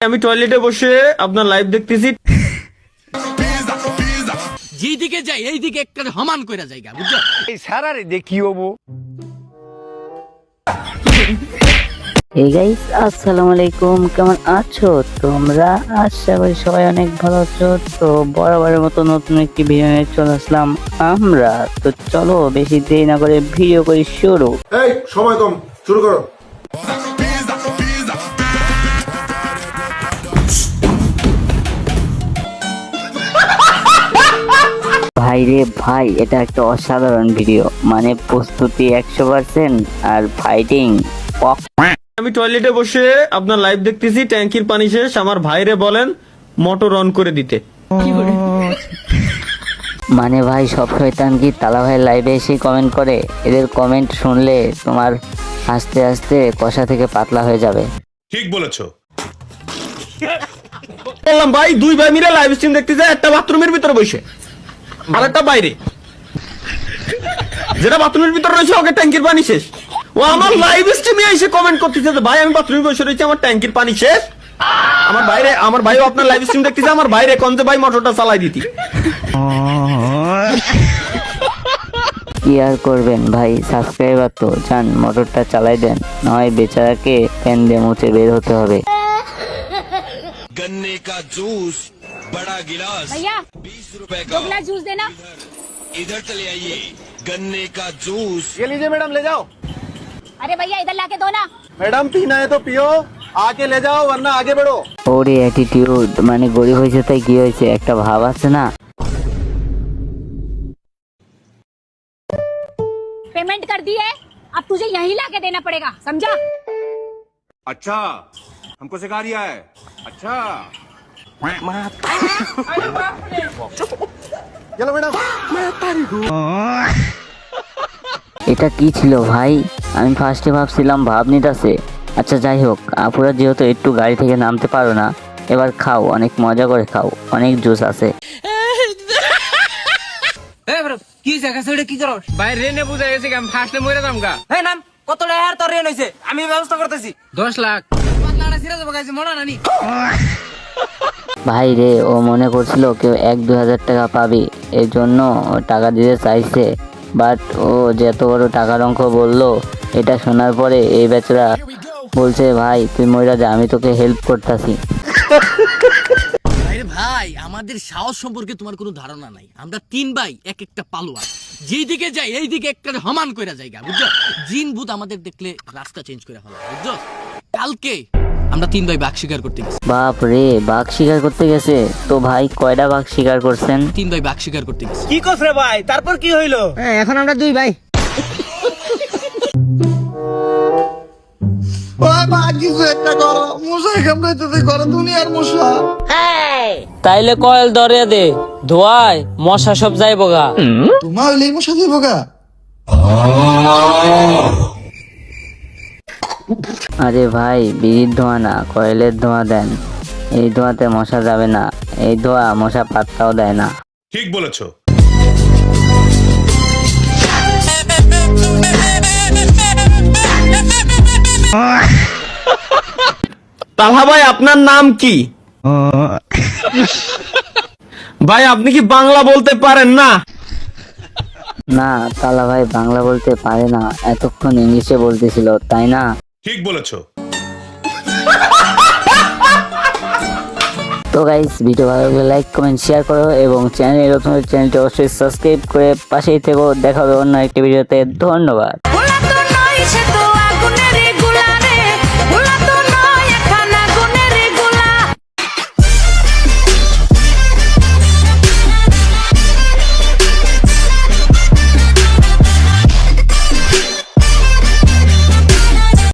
আমি টয়লেটে বসে আপনার লাইভ দেখতেছি। যেদিকে যাই এই দিকে একটা হমান কইরা জায়গা বুঝছো এই সারারে দেখি হবো। এই গাইস আসসালামু আলাইকুম, কেমন আছো তোমরা? আশা করি সবাই অনেক ভালো আছো। তো বরাবরের মতো নতুন একটি ভিডিও নিয়ে চলে আসলাম আমরা। তো চলো বেশি দেরি না করে ভিডিও করি শুরু। এই সময় কম, শুরু করো। ভাই রে ভাই, এটা একটা অসাধারণ ভিডিও, মানে প্রস্তুতি 100% আর ফাইটিং। আমি টয়লেটে বসে আপনার লাইভ দেখতেছি, ট্যাঙ্কির পানি শেষ। আমার ভাইরে বলেন মোটর অন করে দিতে। মানে ভাই সব শয়তান কি তালা ভাই লাইভে এসে কমেন্ট করে? এদের কমেন্ট শুনলে তোমার আস্তে আস্তে কষা থেকে পাতলা হয়ে যাবে। ঠিক বলেছো। বললাম ভাই, দুই ভাই মিলে লাইভ স্ট্রিম দেখতেছে, একটা বাথরুমের ভিতরে বসে আর একটা বাইরে। যেটা বাথরুমের ভিতরে রয়েছে ওকে ট্যাঙ্কির পানি শেষ। ও আমার লাইভ স্ট্রিমে এসে কমেন্ট করতেছে যে ভাই আমি বাথরুমে বসে রয়েছি, আমার ট্যাঙ্কির পানি শেষ। আমার ভাইও আপনার লাইভ স্ট্রিম দেখতেছে, আমার বাইরে কোন যে ভাই মোটরটা চালাই দিতি। কি আর করবেন ভাই, সাবস্ক্রাইবার তো যান মোটরটা চালাই দেন, নয় বেচারাকে ফ্যান দিয়ে মুছে বের হতে হবে। गन्ने का जूस बड़ा गिलास भैया 20 रुपए दो का। गिलास जूस देना। इधर चले आइए, गन्ने का जूस। ये लीजिए मैडम, ले जाओ। अरे भैया इधर लाके दो ना। मैडम पीना है तो पियो, आके ले जाओ वरना आगे बढ़ो। ওরে অ্যাটিটিউড, মানে গরিব হয়েছে তাই কি হয়েছে, একটা ভাব আছে না। पेमेंट कर दी है, अब तुझे यहीं लाके देना पड़ेगा, समझा? अच्छा, हमको सिखा रिया है। अच्छा, चलो मैडम। এটা কি ছিল ভাই? আমি ফার্স্টে ভাবছিলাম ভাব নিতেছে। আচ্ছা যাই হোক, আপুরা যেহেতু একটু গাড়ি থেকে নামতে পারো না, এবার খাও, অনেক মজা করে খাও, অনেক জুস আছে। কি জায়গা ছেড়ে কি করো ভাই? রেনে বুঝা গেছে আমি ফার্স্টে মরে দাম গা। এই নাম কত টাকা তোর রেন হইছে, আমি ব্যবস্থা করতেছি 10 লাখ। পাতলাটা ছিড়ে দেবো গাইছে, মনে নানি। ভাই রে, ও মনে করছিল কেউ 1-2 হাজার টাকা পাবে, এই জন্য ও টাকা দিতে চাইছে। বাট ও যত বড় টাকার অঙ্ক বললো, এটা শোনার পরে এই বেচারা বলছে ভাই তুই মইরা যা, আমি তোকে হেল্প করতেছি। আরে ভাই, আমাদের সাহস সম্পর্কে তোমার কোনো ধারণা নাই। আমরা 3 ভাই এক একটা পালোয়ান, যেদিকে যাই এই দিকে একটা হমান কইরা জায়গা বুঝছো। জিন ভূত আমাদের দেখলে রাস্তা চেঞ্জ করে ফেলে বুঝছো। কালকে আমরা 3 ভাই বাঘ শিকার করতে গেছি। বাপ রে, বাঘ শিকার করতে গেছে? তো ভাই কয়টা বাঘ শিকার করছেন? 3 ভাই বাঘ শিকার করতে গেছি। কি কস রে ভাই, তারপর কি হইলো? এখন আমরা 2 ভাই। তাইলে কয়েল ধরে দে, ধোয়ায় মশা সব যাইব গা। তোমার লেমো সাথে বোকা। আরে ভাই, বিড়ির ধোঁয়া না, কয়েলের ধোঁয়া দেন, এই ধোঁয়াতে মশা যাবে না, এই ধোঁয়া মশা পাত্তাও দেয় না। ঠিক বলেছো। তালহা ভাই আপনার নাম কি? ভাই আপনি কি বাংলা বলতে পারেন না? না, তালা ভাই বাংলা বলতে পারে না, এতক্ষণ ইংলিশে বলতেছিল তাই না? ঠিক বলেছো। তো গাইস, ভিডিও ভালো লাগলে লাইক কমেন্ট শেয়ার করো এবং চ্যানেলটি অবশ্যই সাবস্ক্রাইব করে পাশেই থেকো। দেখা হবে অন্য একটি ভিডিওতে। ধন্যবাদ।